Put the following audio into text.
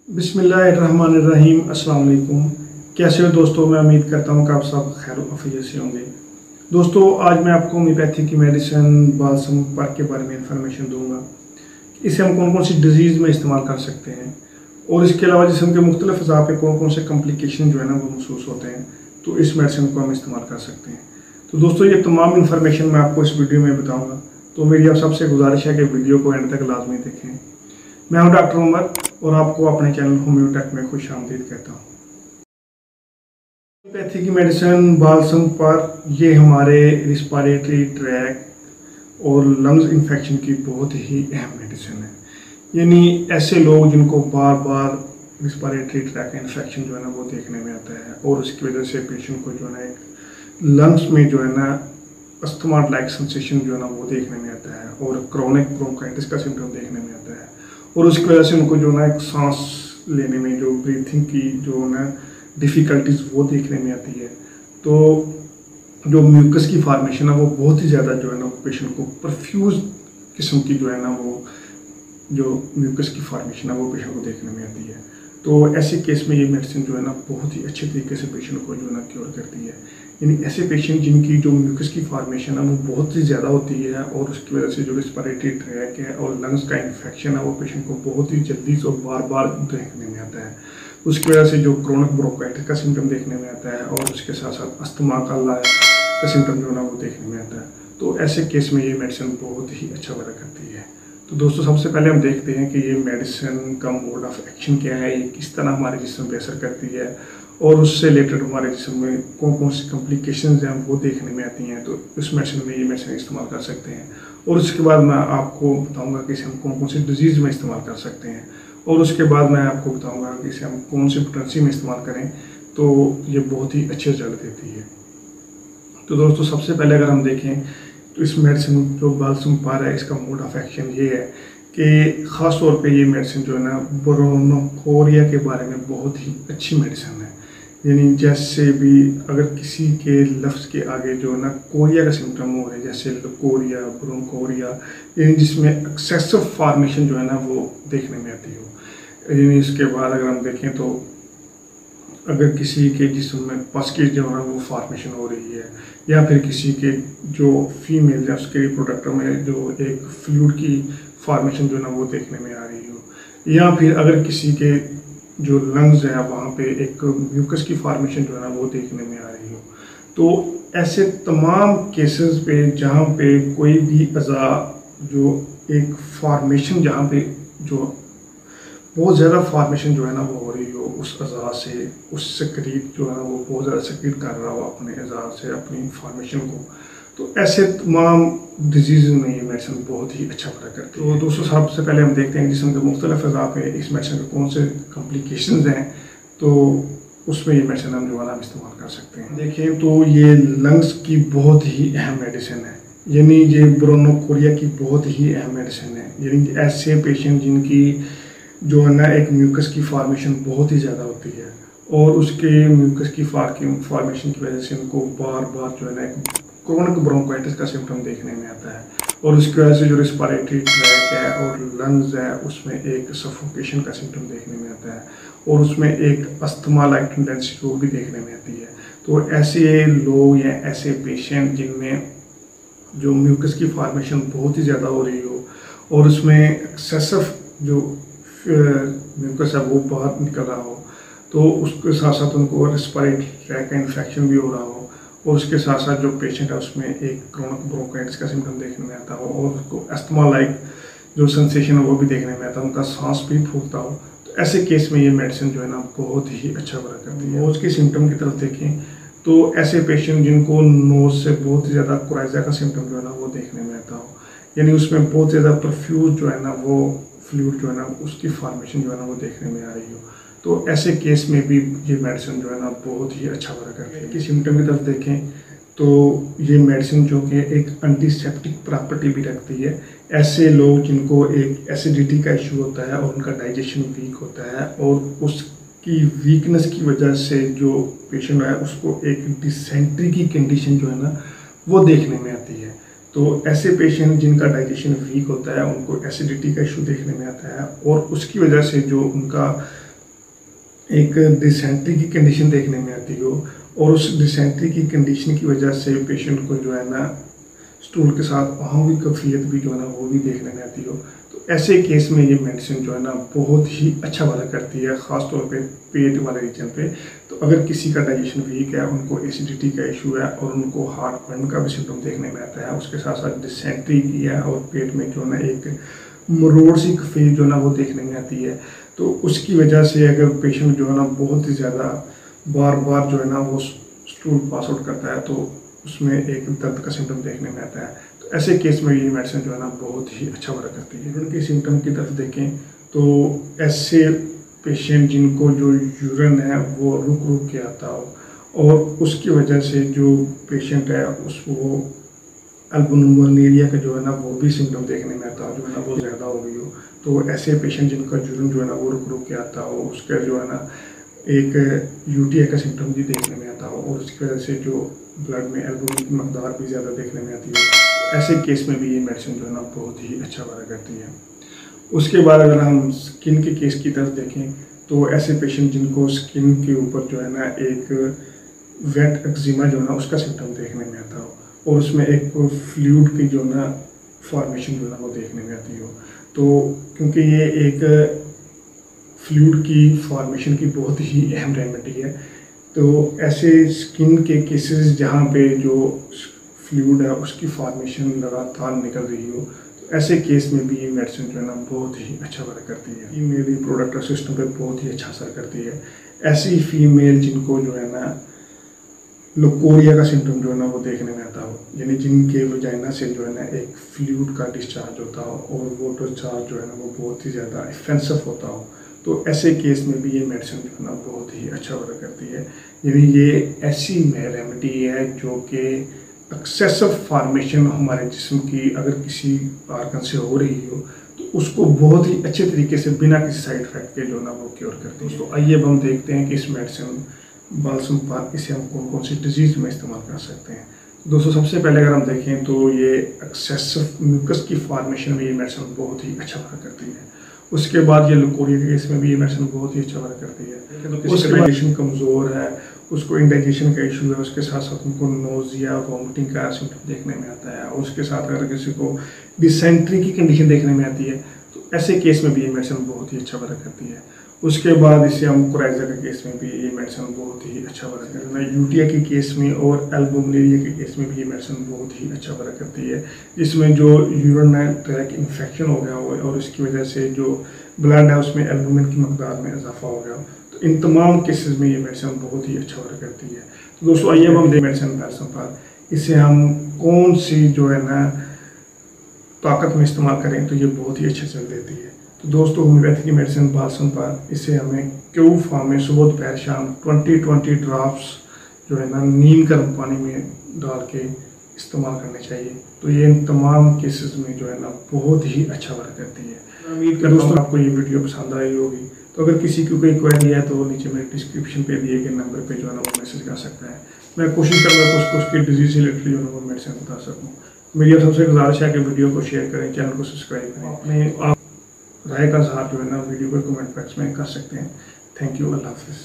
बिस्मिल्लाहिर्रहमानिर्रहीम। अस्सलाम वालेकुम। कैसे हो दोस्तों? मैं उम्मीद करता हूँ कि आप सब खैर अफियत से होंगे। दोस्तों, आज मैं आपको होम्योपैथी की मेडिसिन बालसम पर के बारे में इंफॉर्मेशन दूंगा। इसे हम कौन कौन सी डिजीज़ में इस्तेमाल कर सकते हैं और इसके अलावा जिसम के मुख्तलिफ अज़ा पे कौन कौन से कॉम्प्लिकेशन जो है ना वो महसूस होते हैं, तो इस मेडिसिन को हम इस्तेमाल कर सकते हैं। तो दोस्तों, ये तमाम इन्फॉर्मेशन मैं आपको इस वीडियो में बताऊँगा, तो मेरी आप सबसे गुजारिश है कि वीडियो को एंड तक लाजमी देखें। मैं हूं डॉक्टर उमर और आपको अपने चैनल होम्योटेक में खुश आमदीद कहता हूं। होम्योपैथी की मेडिसिन बालसम पर ये हमारे रिस्पायरेटरी ट्रैक और लंग्स इन्फेक्शन की बहुत ही अहम मेडिसिन है। यानी ऐसे लोग जिनको बार बार रिस्पायरेटरी ट्रैक इन्फेक्शन जो है ना वो देखने में आता है और उसकी वजह से पेशेंट को जो है ना एक लंग्स में जो है ना अस्थमा लाइक सेंसेशन जो है ना वो देखने में आता है और क्रोनिक ब्रोंकाइटिस का सिम्टम देखने में आता है और उसकी वजह से उनको जो ना एक सांस लेने में जो ब्रीथिंग की जो ना डिफ़िकल्टीज वो देखने में आती है। तो जो म्यूकस की फॉर्मेशन है वो बहुत ही ज़्यादा जो है ना पेशेंट को परफ्यूज किस्म की जो है ना वो जो म्यूकस की फॉर्मेशन है वो पेशेंट को देखने में आती है। तो ऐसे केस में ये मेडिसिन जो है ना बहुत ही अच्छे तरीके से पेशेंट को जो है ना क्योर करती है। यानी ऐसे पेशेंट जिनकी जो म्यूकस की फॉर्मेशन है वो बहुत ही ज़्यादा होती है और उसकी वजह से जो रिस्पायरेटरी ट्रैक है और लंग्स का इन्फेक्शन है वो पेशेंट को बहुत ही जल्दी और बार बार देखने में आता है। उसकी वजह से जो क्रोनिक ब्रोंकाइटिस का सिम्टम देखने में आता है और उसके साथ साथ अस्थमा का सिम्टम जो है ना वो देखने में आता है। तो ऐसे केस में ये मेडिसिन बहुत ही अच्छा वर्क करती है। तो दोस्तों, सबसे पहले हम देखते हैं कि ये मेडिसिन का मोड ऑफ एक्शन क्या है, ये किस तरह हमारे जिस्म पे असर करती है और उससे रिलेटेड हमारे जिस्म में कौन कौन सी कॉम्प्लिकेशंस हैं वो देखने में आती हैं। तो इस मेडिसिन में ये मेडिसिन इस्तेमाल कर सकते हैं और उसके बाद मैं आपको बताऊंगा कि इसे हम कौन कौन सी डिजीज़ में इस्तेमाल कर सकते हैं और उसके बाद मैं आपको बताऊँगा कि इसे हम कौन सी पोटेंसी में इस्तेमाल करें तो ये बहुत ही अच्छे रिजल्ट देती है। तो दोस्तों, सबसे पहले अगर हम देखें तो इस मेडिसिन जो बालसम पर है इसका मोड ऑफ एक्शन ये है कि ख़ास तौर पे ये मेडिसिन जो है ना ब्रोंकोरिया के बारे में बहुत ही अच्छी मेडिसिन है। यानी जैसे भी अगर किसी के लफ्ज़ के आगे जो है ना कोरिया का सिम्टम हो रहा है, जैसे कोरिया, ब्रोंकोरिया, यानी जिसमें एक्सेसिव फॉर्मेशन जो है ना वो देखने में आती हो। यानी इसके बाद अगर हम देखें तो अगर किसी के जिस्म में पस की जो है वो फॉर्मेशन हो रही है या फिर किसी के जो फीमेल है उसके रिप्रोडक्टर में जो एक फ्लूइड की फॉर्मेशन जो है ना वो देखने में आ रही हो या फिर अगर किसी के जो लंग्स है वहाँ पे एक म्यूकस की फॉर्मेशन जो है ना वो देखने में आ रही हो। तो ऐसे तमाम केसेस पे जहाँ पे कोई भी अज़ा जो एक फॉर्मेशन जहाँ पे जो बहुत ज़्यादा फॉर्मेशन जो है ना वो हो रही हो उस अज़ा से, उस सेक्रीट जो है ना वो बहुत ज़्यादा सेक्रीट कर रहा हो अपने अज़ा से अपनी फॉर्मेशन को, तो ऐसे तमाम डिजीज़ में ये मेडिसिन बहुत ही अच्छा फ़र्क करती है। तो दोस्तों, सबसे पहले हम देखते हैं जिस्म के मुख्तलिफ अज़ा पे इस मेडिसिन के कौन से कॉम्प्लिकेशंस हैं, तो उसमें ये मेडिसिन हम जो है ना इस्तेमाल कर सकते हैं। देखें तो ये लंग्स की बहुत ही अहम मेडिसिन है, यानी ये ब्रोंकोरिया की बहुत ही अहम मेडिसिन है। यानी ऐसे पेशेंट जिनकी जो है ना एक म्यूकस की फॉर्मेशन बहुत ही ज़्यादा होती है और उसके म्यूकस की फॉर्मेशन की वजह से उनको बार बार जो है ना एक क्रोनिक ब्रोंकाइटिस का सिम्टम देखने में आता है और उसकी वजह से जो रिस्पायरेटरी ट्रैक है और लंग्स है उसमें एक सफोकेशन का सिम्टम देखने में आता है और उसमें एक अस्थमा लाइक टेंडेंसी वो भी देखने में आती है। तो ऐसे लोग या ऐसे पेशेंट जिनमें जो म्यूकस की फॉर्मेशन बहुत ही ज़्यादा हो रही हो और उसमें एक्सेसिव जो म्यूकस है वो बाहर निकल रहा हो, तो उसके साथ साथ उनको रिस्पायरेटरी ट्रैक का इन्फेक्शन भी हो रहा हो और उसके साथ साथ जो पेशेंट है उसमें एक क्रोनिक ब्रोंकाइटिस का सिम्टम देखने में आता हो और उसको अस्थमा लाइक जो सेंसेशन है वो भी देखने में आता है, उनका सांस भी फूलता हो, तो ऐसे केस में ये मेडिसिन जो है ना बहुत ही अच्छा वर्क करती है। नोज़ के सिम्टम की तरफ देखें तो ऐसे पेशेंट जिनको नोज़ से बहुत ही ज़्यादा कोराइजा का सिम्टम जो है ना वो देखने में आता हो, यानी उसमें बहुत ज़्यादा परफ्यूज जो है ना वो फ्लूइड जो है ना उसकी फॉर्मेशन जो है ना वो देखने में आ रही हो, तो ऐसे केस में भी ये मेडिसिन जो है ना बहुत ही अच्छा वर्क करती है। कि सिम्टम की तरफ देखें तो ये मेडिसिन जो कि एक एंटीसेप्टिक प्रॉपर्टी भी रखती है। ऐसे लोग जिनको एक एसिडिटी का इशू होता है और उनका डाइजेशन वीक होता है और उसकी वीकनेस की वजह से जो पेशेंट है उसको एक डिसेंट्री की कंडीशन जो है ना वो देखने में आती है। तो ऐसे पेशेंट जिनका डाइजेशन वीक होता है उनको एसिडिटी का इशू देखने में आता है और उसकी वजह से जो उनका एक डिसेंट्री की कंडीशन देखने में आती हो और उस डिसेंट्री की कंडीशन की वजह से पेशेंट को जो है ना स्टूल के साथ वहाँ भी कैफियत भी जो है ना वो भी देखने में आती हो, तो ऐसे केस में ये मेडिसिन जो है ना बहुत ही अच्छा वर्क करती है, ख़ास तौर पे पेट वाले रीजन पे। तो अगर किसी का डाइजेशन वीक है, उनको एसिडिटी का इशू है और उनको हार्ट बर्न का भी सिम्टम देखने में आता है, उसके साथ साथ डिसेंट्री की है और पेट में जो है ना एक मरोड़ सी कैफियत जो है ना वो देखने में आती है, तो उसकी वजह से अगर पेशेंट जो है ना बहुत ही ज़्यादा बार बार जो है ना वो स्टूल पास आउट करता है तो उसमें एक दर्द का सिम्टम देखने में आता है। तो ऐसे केस में ये मेडिसिन जो है ना बहुत ही अच्छा वर्क करती है। उनके सिम्टम की तरफ देखें तो ऐसे पेशेंट जिनको जो यूरिन है वो रुक रुक के आता हो और उसकी वजह से जो पेशेंट है उसको अल्बुमिनुरिया का जो है ना वो भी सिम्टम देखने में आता हो, जो है ना वो ज़्यादा हो गई हो, तो ऐसे पेशेंट जिनका यूरिन जो है ना वो रुक रुक के आता हो, उसका जो है ना एक यूटीआई का सिम्टम भी देखने में आता हो और उसकी वजह से जो ब्लड में एल्बुमिन की मकदार भी ज़्यादा देखने में आती है, ऐसे केस में भी ये मेडिसिन जो है ना बहुत ही अच्छा वर्क करती है। उसके बाद अगर हम स्किन के केस की तरफ देखें तो ऐसे पेशेंट जिनको स्किन के ऊपर जो है ना एक वेट एक्जिमा जो है ना उसका सिम्टम देखने में आता हो और उसमें एक फ्लूइड की जो ना फॉर्मेशन जो है ना वो देखने में आती हो, तो क्योंकि ये एक फ्लूइड की फॉर्मेशन की बहुत ही अहम रेमेडी है, तो ऐसे स्किन के केसेस जहाँ पे जो फ्लूइड है उसकी फॉर्मेशन लगातार निकल रही हो, तो ऐसे केस में भी ये मेडिसिन जो है ना बहुत ही अच्छा वर्क करती है। फीमेल रिप्रोडक्टिव सिस्टम पे बहुत ही अच्छा असर करती है। ऐसी फीमेल जिनको जो है ना लोकोरिया का सिम्टम जो है ना वो देखने में आता हो, यानी जिनके वजाइना से जो है ना एक फ्लूइड का डिस्चार्ज होता हो और वो डिस्चार्ज जो है ना वो बहुत ही ज़्यादा ऑफेंसिव होता हो, तो ऐसे केस में भी ये मेडिसिन जो है ना बहुत ही अच्छा वर्क करती है। यानी ये ऐसी रेमेडी है जो कि एक्सेसिव फॉर्मेशन हमारे जिस्म की अगर किसी आर्गन से हो रही हो तो उसको बहुत ही अच्छे तरीके से बिना किसी साइड इफेक्ट के जो है ना वो क्योर करती है। तो आइए अब हम देखते हैं कि इस मेडिसिन बालसम पार्क इसे हम कौन कौन सी डिजीज़ में इस्तेमाल कर सकते हैं। दोस्तों सबसे पहले अगर हम देखें तो ये एक्सेसिव म्यूकस की फॉर्मेशन में ये मेडिसिन बहुत ही अच्छा वर्क करती है। उसके बाद ये लोकोरिया के केस में भी ये मेडिसिन बहुत ही अच्छा वर्क करती है। तो किसी का डाइजेशन कमज़ोर है, उसको इंडाइजेशन का इशू है, उसके साथ साथ उनको नोजिया वॉमिटिंग का सिम्टम देखने में आता है और उसके साथ अगर किसी को डिसेंट्री की कंडीशन देखने में आती है तो ऐसे केस में भी ये मेडिसिन बहुत ही अच्छा वर्क करती है। उसके बाद इसे हम कोराइजा के केस में भी ये मेडिसिन बहुत ही अच्छा वर्क करता है। यूटिया के केस में और एल्बुमिनुरिया के केस में भी ये मेडिसिन बहुत ही अच्छा वर्क करती है, जिसमें जो यूरिनरी ट्रैक इन्फेक्शन हो गया हो और इसकी वजह से जो ब्लड है उसमें एल्बुमिन की मकदार में इजाफा हो गया हो, तो इन तमाम केसेस में ये मेडिसिन बहुत ही अच्छा वर्क करती है। तो दोस्तों आइए अब हम देखें मेडिसिन बालसम पार्क, इसे हम कौन सी जो है ना ताकत में इस्तेमाल करें तो ये बहुत ही अच्छे चल देती है। तो दोस्तों होम्योपैथी की मेडिसिन बालसम पार्क, इसे हमें क्यू फॉर्म में सुबह दोपहर शाम 20-20 ड्रॉप्स जो है ना नीम गर्म पानी में डाल के इस्तेमाल करने चाहिए, तो ये इन तमाम केसेस में जो है ना बहुत ही अच्छा वर्क करती है। मैं उम्मीद करता हूँ आपको ये वीडियो पसंद आई होगी। तो अगर किसी की कोई क्वेरी है तो नीचे मेरे डिस्क्रिप्शन पे दिए गए नंबर पे जो है ना वो मैसेज कर सकता है। मैं कोशिश करूँगा कि उसको उसकी डिजीज से रिलेटेड जो है ना वो मेडिसिन बता सकूँ। मेरी सबसे गुजारिश है कि वीडियो को शेयर करें, चैनल को सब्सक्राइब करें, अपने राय का इज़हार जो है ना वीडियो पर कमेंट बॉक्स में कर सकते हैं। थैंक यू, अल्लाह हाफिज़।